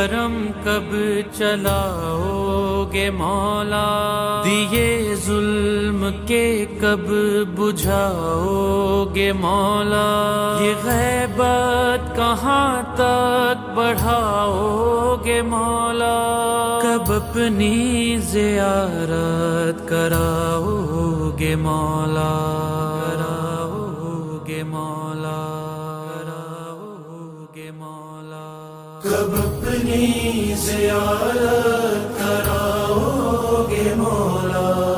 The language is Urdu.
کرم کب چلاؤ گے مولا، دیے ظلم کے کب بجھاؤ گے مولا، یہ غیبت کہاں تک بڑھاؤ گے مولا، کب اپنی زیارت کراؤ گے مولا، کراؤ گے مولا، کراؤ گے مولا، کب اپنی زیارت کراؤ گے مولا۔